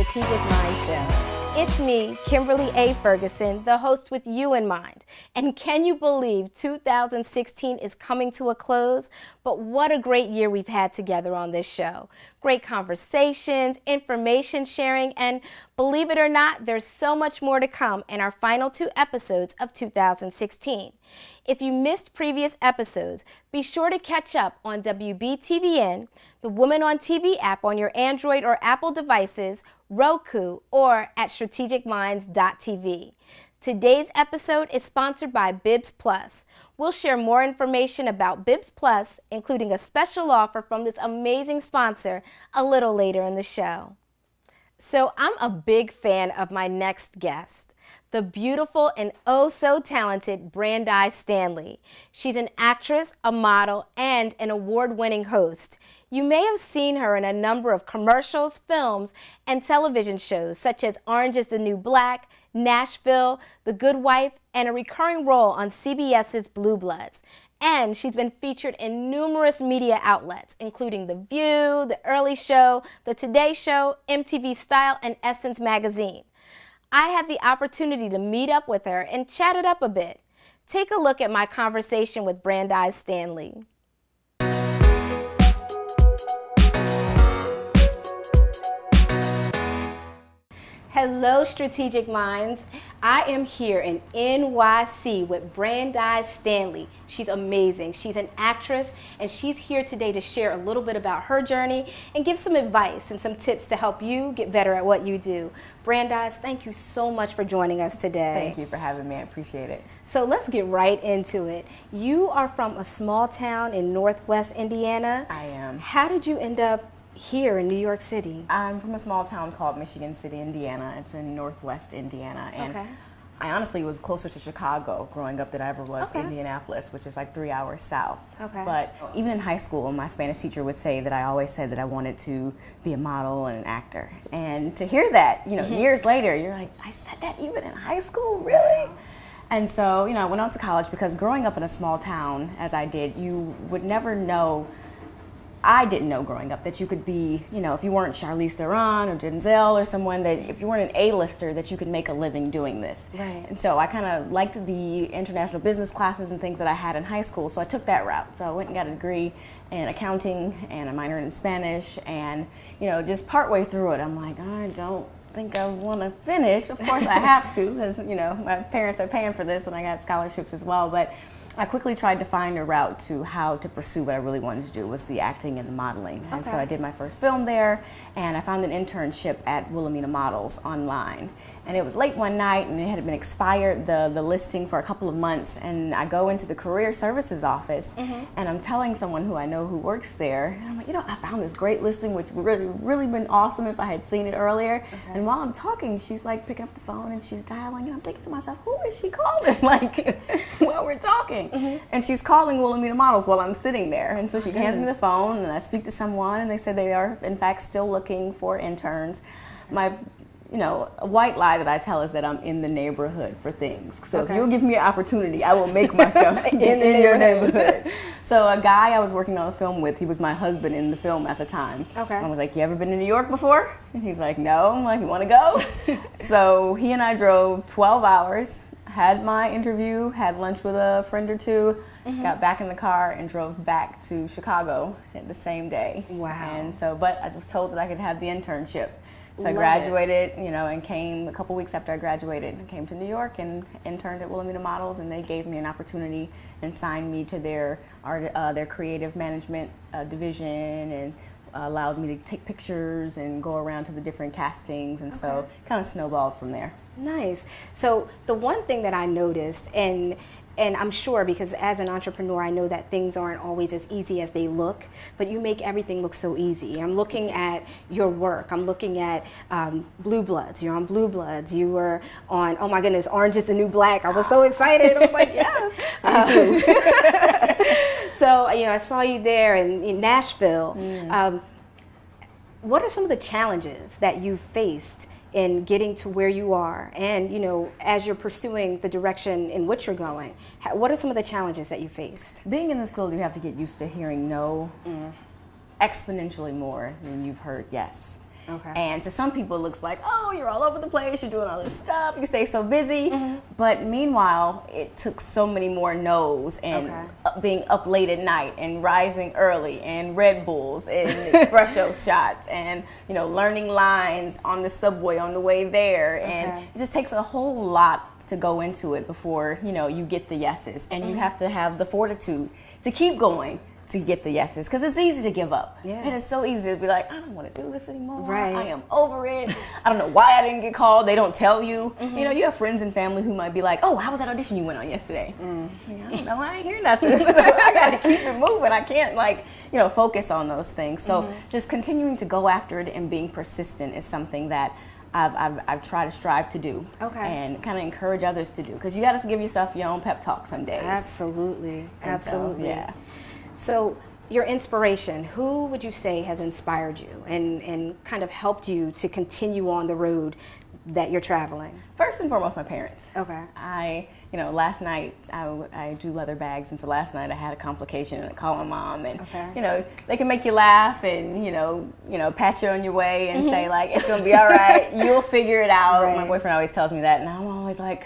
Strategic Mind Show. It's me, Kimberly A. Ferguson, the host with you in mind. And can you believe 2016 is coming to a close? But what a great year we've had together on this show. Great conversations, information sharing, and believe it or not, there's so much more to come in our final 2 episodes of 2016. If you missed previous episodes, be sure to catch up on WBTVN, the Woman on TV app on your Android or Apple devices, Roku, or at strategicminds.tv. Today's episode is sponsored by Bibs Plus. We'll share more information about Bibs Plus, including a special offer from this amazing sponsor, a little later in the show. So I'm a big fan of my next guest, the beautiful and oh so talented Brandhyze Stanley. She's an actress, a model, and an award-winning host. You may have seen her in a number of commercials, films, and television shows such as Orange is the New Black, Nashville, The Good Wife, and a recurring role on CBS's Blue Bloods. And she's been featured in numerous media outlets, including The View, The Early Show, The Today Show, MTV Style, and Essence Magazine. I had the opportunity to meet up with her and chat it up a bit. Take a look at my conversation with Brandhyze Stanley. Hello, Strategic Minds. I am here in NYC with Brandhyze Stanley. She's amazing. She's an actress, and she's here today to share a little bit about her journey and give some advice and some tips to help you get better at what you do. Brandhyze, thank you so much for joining us today. Thank you for having me. I appreciate it. So let's get right into it. You are from a small town in Northwest Indiana. I am. How did you end up here in New York City? I'm from a small town called Michigan City, Indiana. It's in Northwest Indiana. And Okay. I honestly was closer to Chicago growing up than I ever was Okay. Indianapolis, which is like 3 hours south. Okay. But even in high school, my Spanish teacher would say that I always said that I wanted to be a model and an actor. And to hear that, years later, you're like, I said that even in high school, really? And so, I went on to college because growing up in a small town, as I did, you would never know. I didn't know growing up that you could be, if you weren't Charlize Theron or Denzel or someone that, if you weren't an A-lister, that you could make a living doing this. Right. And so I kind of liked the international business classes and things that I had in high school, so I took that route. So I went and got a degree in accounting and a minor in Spanish, and, just partway through it, I'm like, I don't think I want to finish. Of course I have to, because, my parents are paying for this, and I got scholarships as well, but I quickly tried to find a route to how to pursue what I really wanted to do, was the acting and the modeling. And so I did my first film there, and I found an internship at Wilhelmina Models online. And it was late one night, and it had been expired, the listing, for a couple of months. And I go into the career services office, and I'm telling someone who I know who works there, and I'm like, I found this great listing, which would really been awesome if I had seen it earlier. And while I'm talking, she's like picking up the phone and she's dialing, and I'm thinking to myself, who is she calling? Like, while we're talking. And she's calling Wilhelmina Models while I'm sitting there. And so she hands me the phone, and I speak to someone, and they said they are, in fact, still looking for interns. My a white lie that I tell is that I'm in the neighborhood for things. So if you'll give me an opportunity, I will make myself in your neighborhood. So a guy I was working on a film with, he was my husband in the film at the time. Okay. I was like, you ever been to New York before? And he's like, no. I'm like, you want to go? So he and I drove 12 hours, had my interview, had lunch with a friend or two, got back in the car and drove back to Chicago the same day. Wow. And so, but I was told that I could have the internship. So I Love graduated, and came a couple weeks after I graduated. I came to New York and interned at Wilhelmina Models, and they gave me an opportunity and signed me to their creative management division, and allowed me to take pictures and go around to the different castings, and so kind of snowballed from there. Nice. So the one thing that I noticed, and I'm sure because as an entrepreneur, I know that things aren't always as easy as they look, but you make everything look so easy. I'm looking at your work. I'm looking at Blue Bloods. You're on Blue Bloods. You were on, oh my goodness, Orange is the New Black. I was so excited. I was like, yes. Me too. So, I saw you there in Nashville. What are some of the challenges that you faced in getting to where you are, and as you're pursuing the direction in which you're going, what are some of the challenges that you faced? Being in this field, you have to get used to hearing no exponentially more than you've heard yes. Okay. And to some people, it looks like, oh, you're all over the place, you're doing all this stuff, you stay so busy. But meanwhile, it took so many more no's and being up late at night and rising early and Red Bulls and espresso shots and, you know, learning lines on the subway on the way there. And it just takes a whole lot to go into it before, you know, you get the yeses. And you have to have the fortitude to keep going to get the yeses, because it's easy to give up. It is so easy to be like, I don't want to do this anymore. I am over it. I don't know why I didn't get called. They don't tell you. You know, you have friends and family who might be like, oh, how was that audition you went on yesterday? I don't know. I ain't hear nothing. So I got to keep it moving. I can't, like, you know, focus on those things. So just continuing to go after it and being persistent is something that I've tried to strive to do, and kind of encourage others to do, because you got to give yourself your own pep talk some days. Absolutely. So, So your inspiration, who would you say has inspired you and kind of helped you to continue on the road that you're traveling? First and foremost, my parents. Okay. Last night I do leather bags, and so last night I had a complication and I called my mom, and you know, they can make you laugh and you know pat you on your way and say like, it's gonna be all right, you'll figure it out. My boyfriend always tells me that, and I'm always like,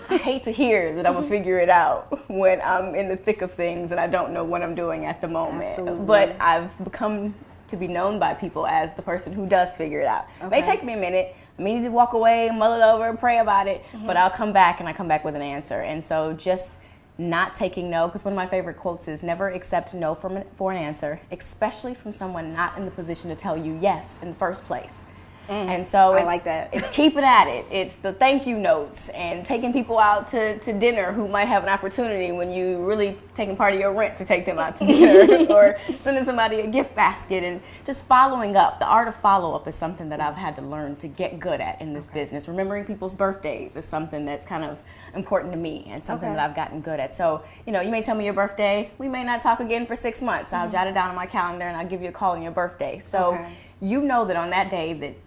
I hate to hear that I'm gonna figure it out when I'm in the thick of things and I don't know what I'm doing at the moment. Absolutely. But I've become to be known by people as the person who does figure it out. It may take me a minute. I may need to walk away, mull it over, pray about it, but I'll come back, and I come back with an answer. And so just not taking no, because one of my favorite quotes is, never accept no for an answer, especially from someone not in the position to tell you yes in the first place. And so I like that. It's keeping at it. It's the thank you notes and taking people out to dinner who might have an opportunity when you really taking part of your rent to take them out to dinner, or sending somebody a gift basket, and just following up. The art of follow-up is something that I've had to learn to get good at in this business. Remembering people's birthdays is something that's kind of important to me and something that I've gotten good at. So, you know, you may tell me your birthday. We may not talk again for 6 months. I'll jot it down on my calendar and I'll give you a call on your birthday. So you know that on that day that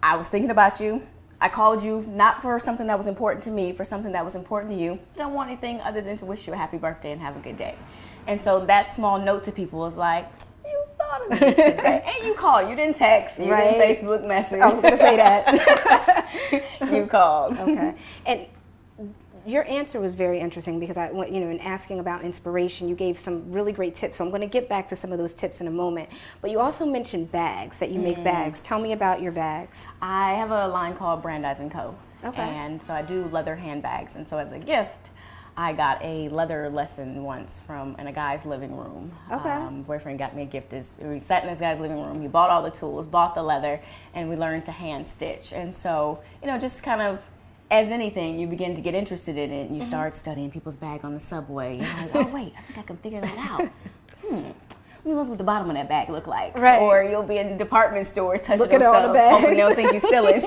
I was thinking about you. I called you not for something that was important to me, for something that was important to you. I don't want anything other than to wish you a happy birthday and have a good day. And so that small note to people is like, you thought of me today. And you called. You didn't text. You didn't Facebook message. I was going to say that. You called. Okay. And your answer was very interesting, because in asking about inspiration, you gave some really great tips. So I'm going to get back to some of those tips in a moment. But you also mentioned bags, that you make bags. Tell me about your bags. I have a line called Brandhyze & Co. Okay. And so I do leather handbags. And so as a gift, I got a leather lesson once in a guy's living room. Boyfriend got me a gift. We sat in this guy's living room. He bought all the tools, bought the leather, and we learned to hand stitch. And so, just kind of, as anything, you begin to get interested in it, and you start studying people's bag on the subway. You're like, oh wait, I think I can figure that out. Let me look what the bottom of that bag look like. Or you'll be in department stores touching Look at those all stuff, the bags. hoping they'll think you're stealing.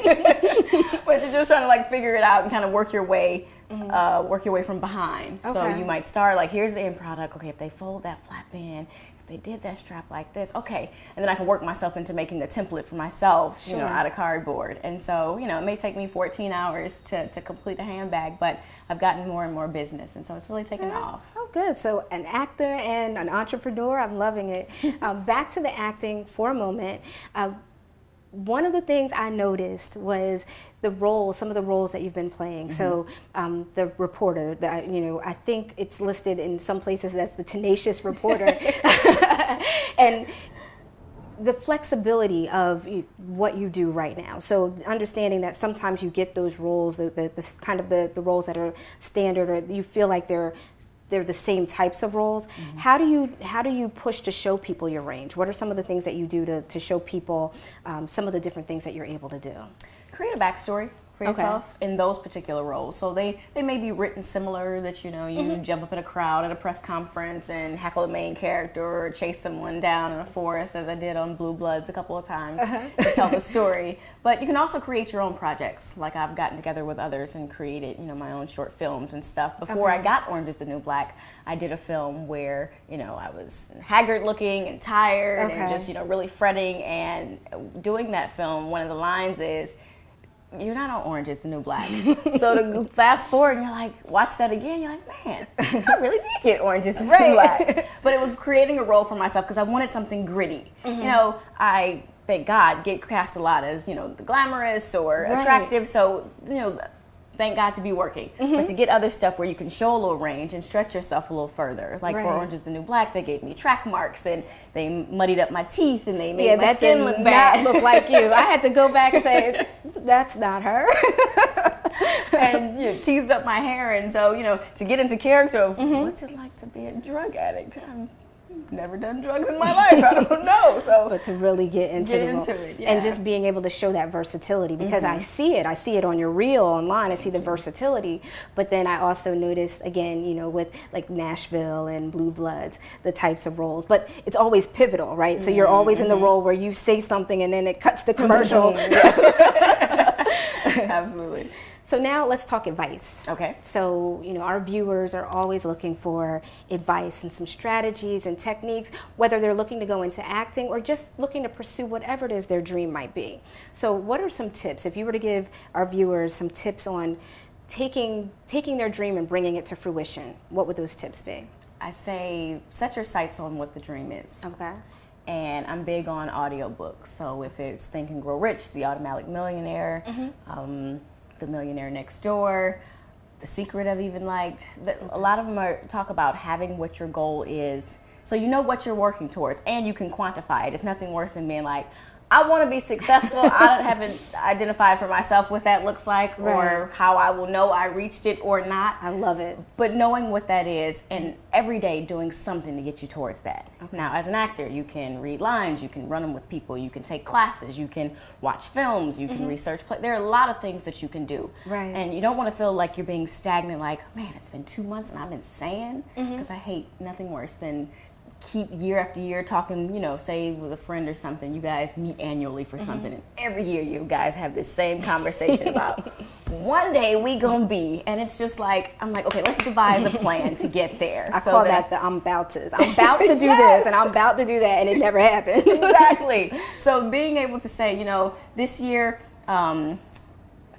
But you're just trying to like figure it out and kind of work your way from behind. So you might start like, here's the end product. Okay, if they fold that flap in, if they did that strap like this, okay, and then I can work myself into making the template for myself, out of cardboard. And so, it may take me 14 hours to complete a handbag, but I've gotten more and more business, and so it's really taken off. Oh, good. So an actor and an entrepreneur, I'm loving it. Back to the acting for a moment. One of the things I noticed was some of the roles that you've been playing. So the reporter, I think it's listed in some places as the tenacious reporter. And the flexibility of what you do right now. So understanding that sometimes you get those roles, the kind of the roles that are standard, or you feel like they're the same types of roles. How do you push to show people your range? What are some of the things that you do to show people some of the different things that you're able to do? Create a backstory for yourself in those particular roles. So they may be written similar, that you jump up in a crowd at a press conference and heckle the main character, or chase someone down in a forest, as I did on Blue Bloods a couple of times to tell the story. But you can also create your own projects. Like I've gotten together with others and created my own short films and stuff. Before I got Orange is the New Black, I did a film where I was haggard looking and tired and just really fretting. And doing that film, one of the lines is, you're not on Orange is the New Black. So to fast forward and you're like, watch that again, you're like, man, I really did get Orange is the New Black. But it was creating a role for myself because I wanted something gritty. I thank God, get cast a lot as, you know, the glamorous or Right. attractive. So, you know, thank God to be working. But to get other stuff where you can show a little range and stretch yourself a little further. Like Right. for Orange is the New Black, they gave me track marks and they muddied up my teeth and they made my that skin did look not bad. look like you. I had to go back and say, that's not her. And you know, teased up my hair. And so, you know, to get into character of what's it like to be a drug addict? I've never done drugs in my life. I don't know. So, But to really get into the role. it, yeah. And just being able to show that versatility, because I see it on your reel online. I see the versatility, but then I also notice again, you know, with like Nashville and Blue Bloods, the types of roles. But it's always pivotal, right? So you're always in the role where you say something and then it cuts to commercial. Absolutely. So now let's talk advice. Okay. So, you know, our viewers are always looking for advice and some strategies and techniques, whether they're looking to go into acting or just looking to pursue whatever it is their dream might be. So what are some tips, if you were to give our viewers some tips on taking their dream and bringing it to fruition, what would those tips be? I say set your sights on what the dream is. Okay. And I'm big on audiobooks. So if it's Think and Grow Rich, The Automatic Millionaire, The Millionaire Next Door, The Secret I've even liked. A lot of them talk about having what your goal is, so you know what you're working towards and you can quantify it. It's nothing worse than being like, I want to be successful. I haven't identified for myself what that looks like or how I will know I reached it or not. I love it. But knowing what that is and every day doing something to get you towards that. Okay. Now, as an actor, you can read lines, you can run them with people, you can take classes, you can watch films, you can research. There are a lot of things that you can do. Right. And you don't want to feel like you're being stagnant, like, man, it's been 2 months and I've been saying, because I hate nothing worse than keep year after year talking, you know, say with a friend or something, you guys meet annually for something, and every year you guys have this same conversation about one day we gonna be, and it's just like, I'm like, okay, let's devise a plan to get there. I call that the I'm about to. I'm about to do this and I'm about to do that, and it never happens. Exactly. So being able to say, you know, this year, I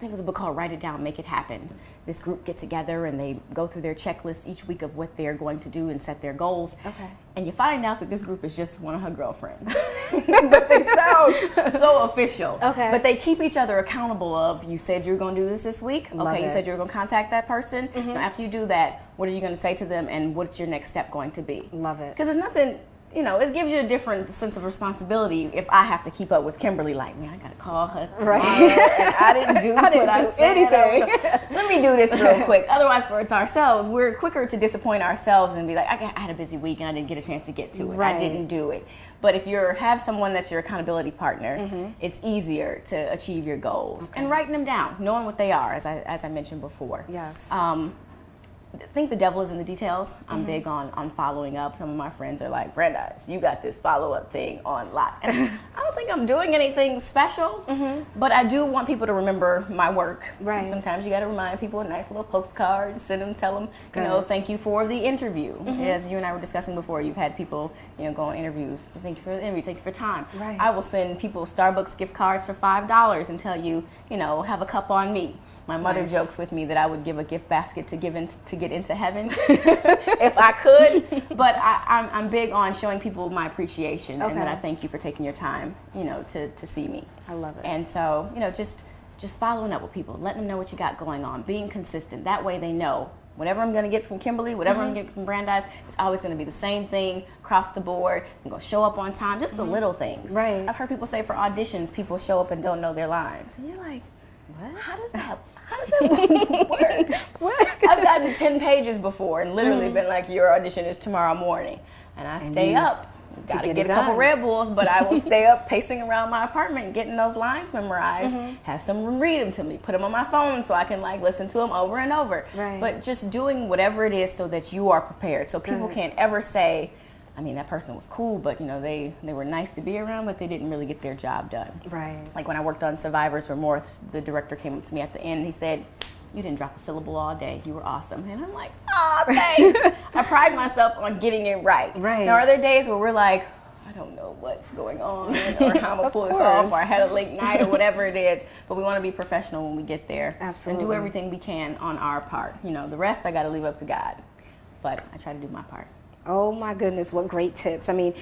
think it was a book called Write It Down, Make It Happen. This group get together and they go through their checklist each week of what they're going to do and set their goals. Okay. And you find out that this group is just one of her girlfriends. But they sound so official. Okay. But they keep each other accountable of, you said you were going to do this week. Love Okay, it. you said you were going to contact that person. Now, after you do that, what are you going to say to them and what's your next step going to be? Love it. Because there's nothing, you know, it gives you a different sense of responsibility if I have to keep up with Kimberly, like, man, I got to call her tomorrow, and I didn't do what I said. anything. Let me do this real quick. Otherwise, for it's ourselves, we're quicker to disappoint ourselves and be like, I had a busy week and I didn't get a chance to get to it. Right. I didn't do it. But if you have someone that's your accountability partner, it's easier to achieve your goals. And writing them down, knowing what they are, as I mentioned before. Yes. I think the devil is in the details. I'm big on following up. Some of my friends are like, Brandhyze, you got this follow-up thing on lock. And I don't think I'm doing anything special, but I do want people to remember my work. Right. And sometimes you got to remind people a nice little postcard, send them, tell them, you know, thank you for the interview. As you and I were discussing before, you've had people, you know, go on interviews. Thank you for the interview, thank you for time. Right. I will send people Starbucks gift cards for $5 and tell you, you know, have a cup on me. My mother jokes with me that I would give a gift basket to get into heaven if I could. But I'm big on showing people my appreciation and that I thank you for taking your time, you know, to see me. I love it. And so, you know, just following up with people, letting them know what you got going on, being consistent. That way they know whatever I'm going to get from Kimberly, whatever I'm going to get from Brandhyze, it's always going to be the same thing across the board. I'm going to show up on time, just the little things. Right. I've heard people say for auditions, people show up and don't know their lines. And you're like, What? How does that work? What? I've gotten 10 pages before and literally been like, your audition is tomorrow morning. And I stay up. Got to get a couple Red Bulls, but I will stay up pacing around my apartment, getting those lines memorized, have someone read them to me, put them on my phone so I can like listen to them over and over. Right. But just doing whatever it is so that you are prepared. So people can't ever say, I mean, that person was cool, but you know, they were nice to be around, but they didn't really get their job done. Right. Like when I worked on Survivor's Remorse, the director came up to me at the end and he said, you didn't drop a syllable all day. You were awesome. And I'm like, oh, thanks. I pride myself on getting it right. Right. Now, are there days where we're like, I don't know what's going on or how I'm going to pull this off or I had a late night or whatever it is. But we want to be professional when we get there. Absolutely. And do everything we can on our part. You know, the rest I got to leave up to God. But I try to do my part. Oh my goodness, what great tips. I mean,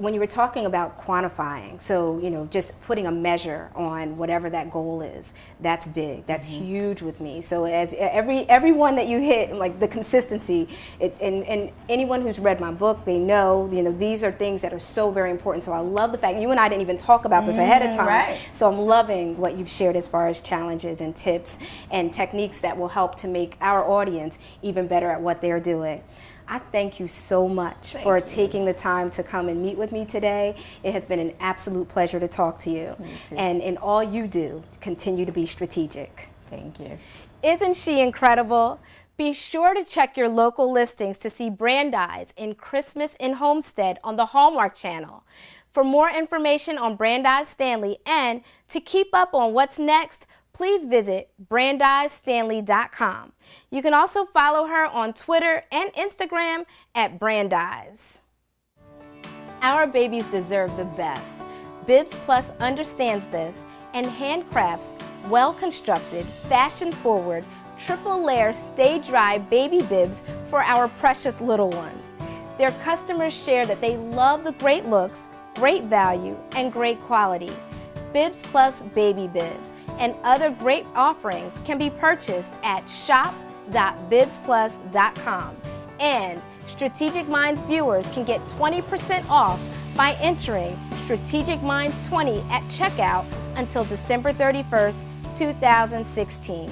when you were talking about quantifying, so, just putting a measure on whatever that goal is, that's big. That's huge with me. So as everyone that you hit, like the consistency, and anyone who's read my book, they know, these are things that are so very important. So I love the fact, and you and I didn't even talk about this ahead of time. Right. So I'm loving what you've shared as far as challenges and tips and techniques that will help to make our audience even better at what they're doing. I thank you so much for taking the time to come and meet with me today. It has been an absolute pleasure to talk to you. Me too. And in all you do, continue to be strategic. Thank you. Isn't she incredible? Be sure to check your local listings to see Brandhyze in Christmas in Homestead on the Hallmark Channel. For more information on Brandhyze Stanley and to keep up on what's next, please visit brandhyzestanley.com. You can also follow her on Twitter and Instagram at Brandhyze. Our babies deserve the best. Bibs Plus understands this and handcrafts well-constructed, fashion-forward, triple-layer stay-dry baby bibs for our precious little ones. Their customers share that they love the great looks, great value, and great quality. Bibs Plus Baby Bibs and other great offerings can be purchased at shop.bibsplus.com. And Strategic Minds viewers can get 20% off by entering Strategic Minds 20 at checkout until December 31st, 2016.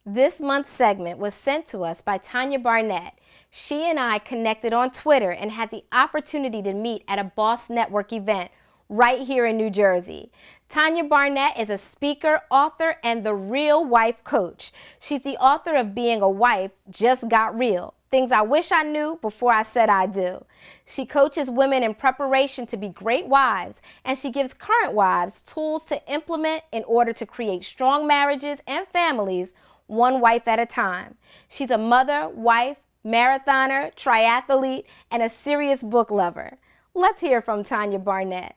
This month's segment was sent to us by Tanya Barnett. She and I connected on Twitter and had the opportunity to meet at a Boss Network event right here in New Jersey. Tanya Barnett is a speaker, author, and the Real Wife Coach. She's the author of Being a Wife Just Got Real, Things I Wish I Knew Before I Said I Do. She coaches women in preparation to be great wives, and she gives current wives tools to implement in order to create strong marriages and families, one wife at a time. She's a mother, wife, marathoner, triathlete, and a serious book lover. Let's hear from Tanya Barnett.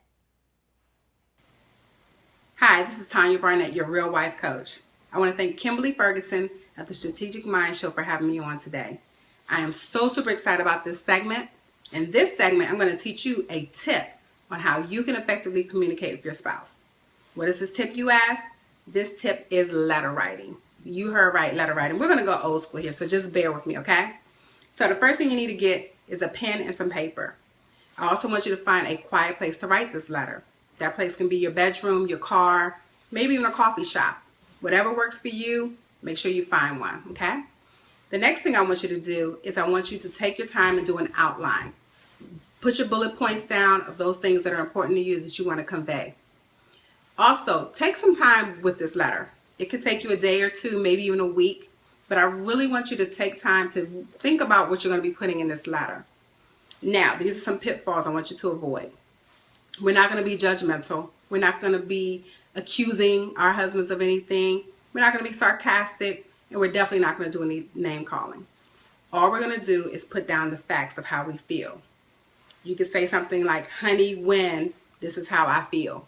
Hi, this is Tanya Barnett, your Real Wife Coach. I want to thank Kimberly Ferguson at the Strategic Mind Show for having me on today. I am so super excited about this segment. In this segment, I'm going to teach you a tip on how you can effectively communicate with your spouse. What is this tip, you ask? This tip is letter writing. You heard right, letter writing. We're going to go old school here, so just bear with me, okay? So the first thing you need to get is a pen and some paper. I also want you to find a quiet place to write this letter. That place can be your bedroom, your car, maybe even a coffee shop. Whatever works for you, make sure you find one, okay? The next thing I want you to do is I want you to take your time and do an outline. Put your bullet points down of those things that are important to you that you want to convey. Also, take some time with this letter. It could take you a day or two, maybe even a week, but I really want you to take time to think about what you're going to be putting in this letter. Now, these are some pitfalls I want you to avoid. We're not going to be judgmental. We're not going to be accusing our husbands of anything. We're not going to be sarcastic, and we're definitely not going to do any name calling. All we're going to do is put down the facts of how we feel. You could say something like, honey, when this is how I feel.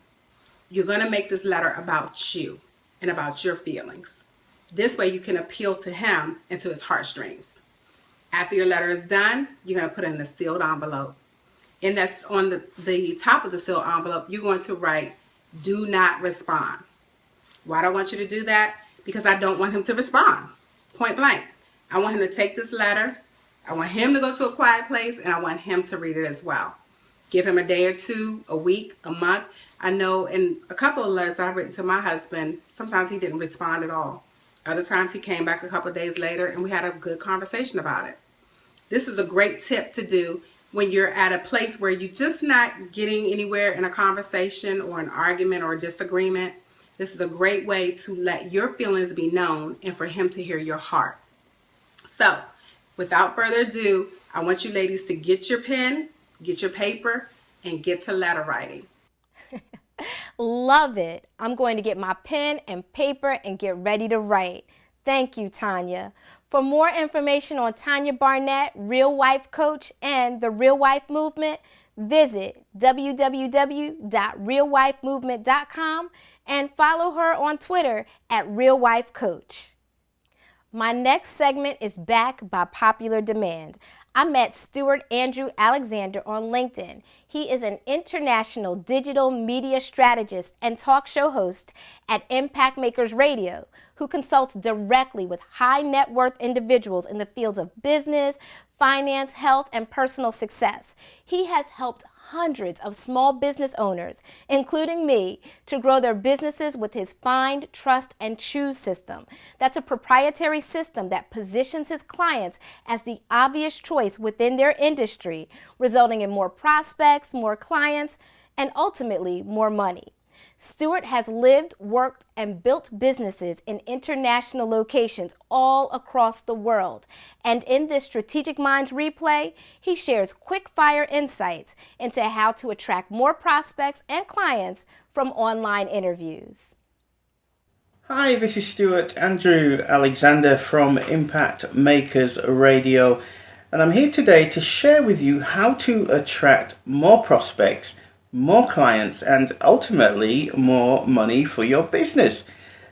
You're going to make this letter about you and about your feelings. This way you can appeal to him and to his heartstrings. After your letter is done, you're going to put it in a sealed envelope. And that's on the top of the sealed envelope, you're going to write, do not respond. Why do I want you to do that? Because I don't want him to respond. Point blank. I want him to take this letter. I want him to go to a quiet place, and I want him to read it as well. Give him a day or two, a week, a month. I know in a couple of letters I've written to my husband, sometimes he didn't respond at all. Other times he came back a couple of days later and we had a good conversation about it. This is a great tip to do when you're at a place where you're just not getting anywhere in a conversation or an argument or a disagreement. This is a great way to let your feelings be known and for him to hear your heart. So, without further ado, I want you ladies to get your pen, get your paper, and get to letter writing. Love it. I'm going to get my pen and paper and get ready to write. Thank you, Tanya. For more information on Tanya Barnett, Real Wife Coach, and the Real Wife Movement, visit www.realwifemovement.com and follow her on Twitter at Real Wife Coach. My next segment is back by popular demand. I met Stuart Andrew Alexander on LinkedIn. He is an international digital media strategist and talk show host at Impact Makers Radio, who consults directly with high net worth individuals in the fields of business, finance, health, and personal success. He has helped hundreds of small business owners, including me, to grow their businesses with his Find, Trust, and Choose system. That's a proprietary system that positions his clients as the obvious choice within their industry, resulting in more prospects, more clients, and ultimately more money. Stuart has lived, worked, and built businesses in international locations all across the world. And in this Strategic Minds replay, he shares quick-fire insights into how to attract more prospects and clients from online interviews. Hi, this is Stuart Andrew Alexander from Impact Makers Radio, and I'm here today to share with you how to attract more prospects, more clients, and ultimately more money for your business.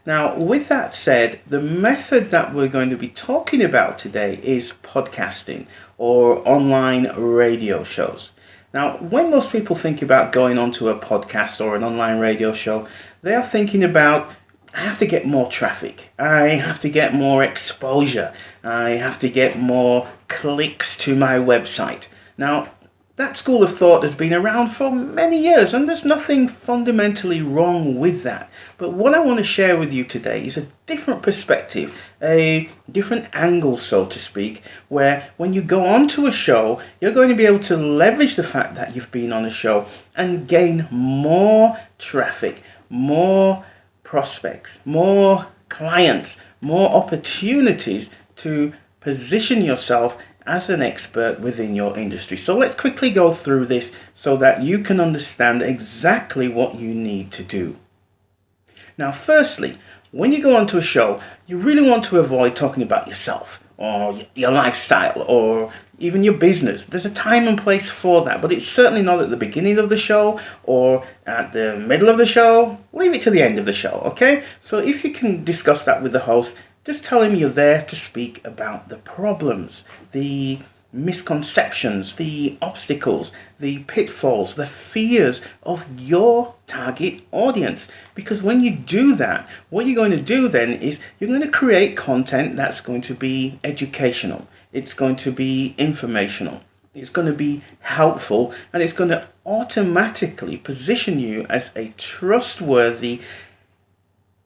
Now, with that said, the method that we're going to be talking about today is podcasting or online radio shows. Now, when most people think about going onto a podcast or an online radio show, they are thinking about, I have to get more traffic, I have to get more exposure, I have to get more clicks to my website. Now, that school of thought has been around for many years, and there's nothing fundamentally wrong with that. But what I want to share with you today is a different perspective, a different angle, so to speak, where when you go onto a show, you're going to be able to leverage the fact that you've been on a show and gain more traffic, more prospects, more clients, more opportunities to position yourself as an expert within your industry. So let's quickly go through this so that you can understand exactly what you need to do. Now, firstly, when you go onto a show, you really want to avoid talking about yourself or your lifestyle or even your business. There's a time and place for that, but it's certainly not at the beginning of the show or at the middle of the show. Leave it to the end of the show, okay? So if you can discuss that with the host, just tell him you're there to speak about the problems, the misconceptions, the obstacles, the pitfalls, the fears of your target audience. Because when you do that, what you're going to do then is you're going to create content that's going to be educational. It's going to be informational. It's going to be helpful, and it's going to automatically position you as a trustworthy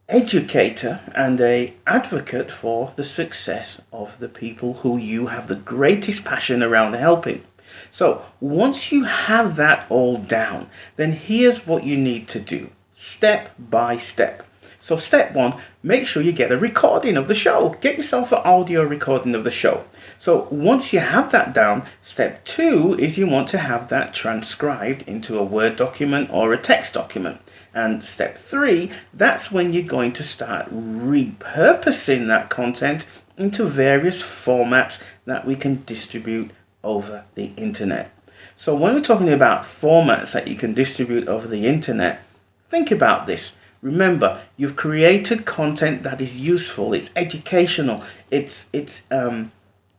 educator and a advocate for the success of the people who you have the greatest passion around helping. So once you have that all down, then here's what you need to do step by step. So step one, make sure you get a recording of the show. Get yourself an audio recording of the show. So once you have that down, step two is you want to have that transcribed into a Word document or a text document. And step three, that's when you're going to start repurposing that content into various formats that we can distribute over the internet. So when we're talking about formats that you can distribute over the internet, think about this. Remember, you've created content that is useful, it's educational, it's going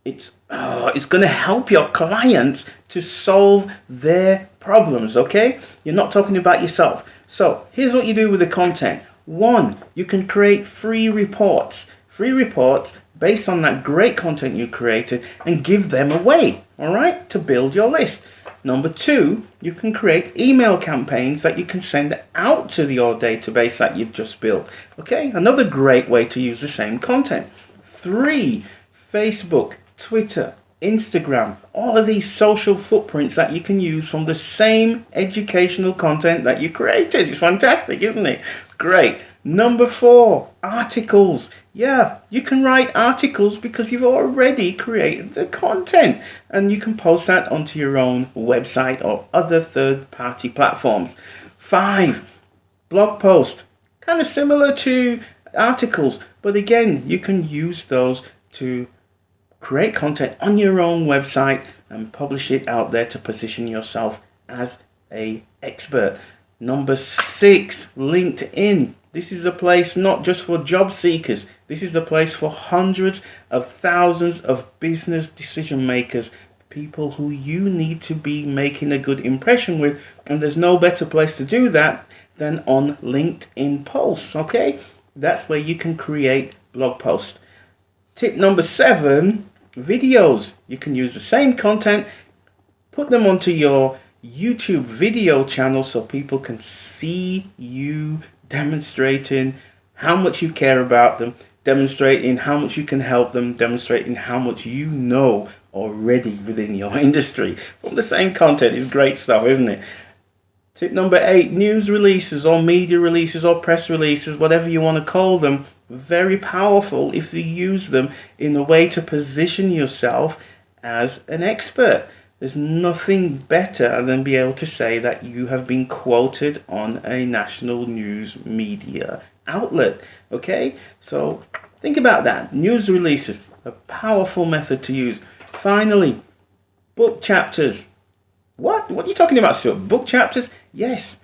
to help your clients to solve their problems, okay? You're not talking about yourself. So here's what you do with the content. One, you can create free reports based on that great content you created and give them away, all right, to build your list. Number two, you can create email campaigns that you can send out to your database that you've just built. Okay, another great way to use the same content. Three, Facebook, Twitter, Instagram, all of these social footprints that you can use from the same educational content that you created. It's fantastic, isn't it? Great. Number four, articles. Yeah, you can write articles because you've already created the content and you can post that onto your own website or other third-party platforms. Five, blog post. Kind of similar to articles, but again, you can use those to create content on your own website and publish it out there to position yourself as an expert. Number six, LinkedIn. This is a place not just for job seekers. This is a place for hundreds of thousands of business decision makers, people who you need to be making a good impression with, and there's no better place to do that than on LinkedIn posts, okay? That's where you can create blog posts. Tip number 7, videos. You can use the same content, put them onto your YouTube video channel so people can see you demonstrating how much you care about them, demonstrating how much you can help them, demonstrating how much you know already within your industry. From the same content is great stuff, isn't it? Tip number 8, news releases or media releases or press releases, whatever you want to call them, very powerful if you use them in a way to position yourself as an expert. There's nothing better than be able to say that you have been quoted on a national news media outlet. Okay, so think about that. News releases, a powerful method to use. Finally, book chapters. What are you talking about, Stuart? Book chapters? Yes,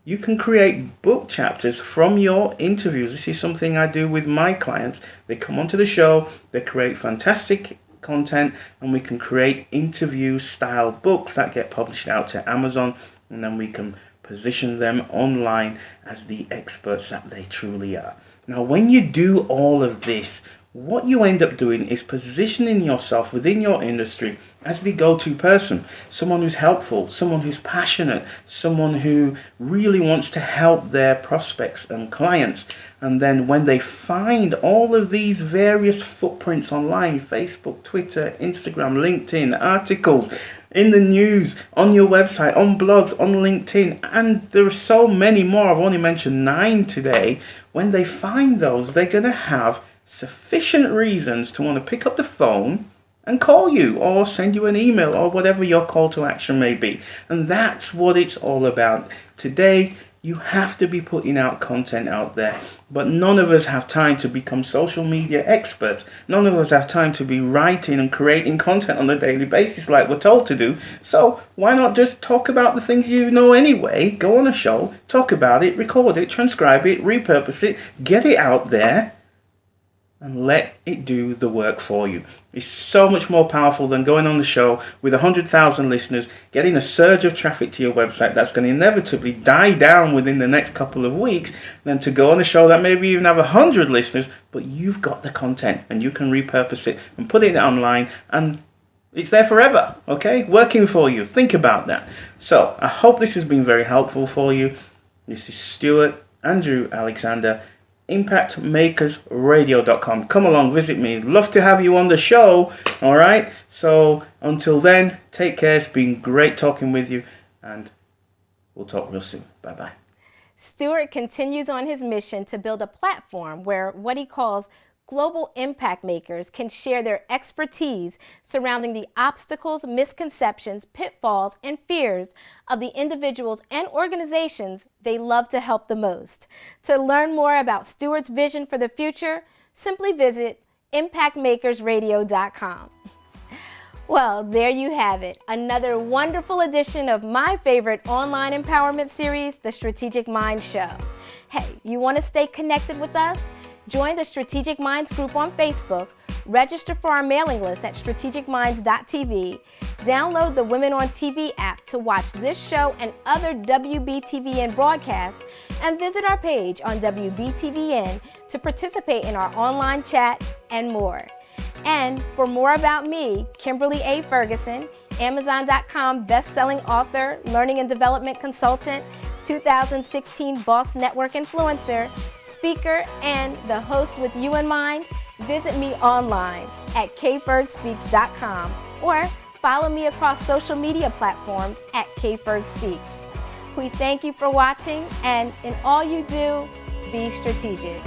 you can create book chapters from your interviews. This is something I do with my clients. They come onto the show, they create fantastic content, and we can create interview style books that get published out to Amazon, and then we can position them online as the experts that they truly are. Now, when you do all of this, what you end up doing is positioning yourself within your industry as the go-to person, someone who's helpful, someone who's passionate, someone who really wants to help their prospects and clients. And then when they find all of these various footprints online, Facebook, Twitter, Instagram, LinkedIn, articles, in the news, on your website, on blogs, on LinkedIn, and there are so many more, I've only mentioned 9 today. When they find those, they're going to have sufficient reasons to want to pick up the phone and call you or send you an email or whatever your call to action may be. And that's what it's all about. Today, you have to be putting out content out there, but none of us have time to become social media experts. None of us have time to be writing and creating content on a daily basis like we're told to do. So why not just talk about the things you know anyway? Go on a show, talk about it, record it, transcribe it, repurpose it, get it out there, and let it do the work for you. It's so much more powerful than going on the show with 100,000 listeners, getting a surge of traffic to your website that's going to inevitably die down within the next couple of weeks, than to go on a show that maybe even have 100 listeners, but you've got the content and you can repurpose it and put it online and it's there forever, okay? Working for you. Think about that. So I hope this has been very helpful for you. This is Stuart Andrew Alexander, ImpactMakersRadio.com. Come along, visit me. Love to have you on the show. All right. So until then, take care. It's been great talking with you, and we'll talk real soon. Bye bye. Stuart continues on his mission to build a platform where what he calls global impact makers can share their expertise surrounding the obstacles, misconceptions, pitfalls, and fears of the individuals and organizations they love to help the most. To learn more about Stuart's vision for the future, simply visit ImpactMakersRadio.com. Well, there you have it, another wonderful edition of my favorite online empowerment series, The Strategic Mind Show. Hey, you want to stay connected with us? Join the Strategic Minds group on Facebook, register for our mailing list at strategicminds.tv, download the Women on TV app to watch this show and other WBTVN broadcasts, and visit our page on WBTVN to participate in our online chat and more. And for more about me, Kimberly A. Ferguson, Amazon.com best-selling author, learning and development consultant, 2016 Boss Network influencer, speaker, and the host with you in mind, visit me online at kfergspeaks.com or follow me across social media platforms at kfergspeaks. We thank you for watching, and in all you do, be strategic.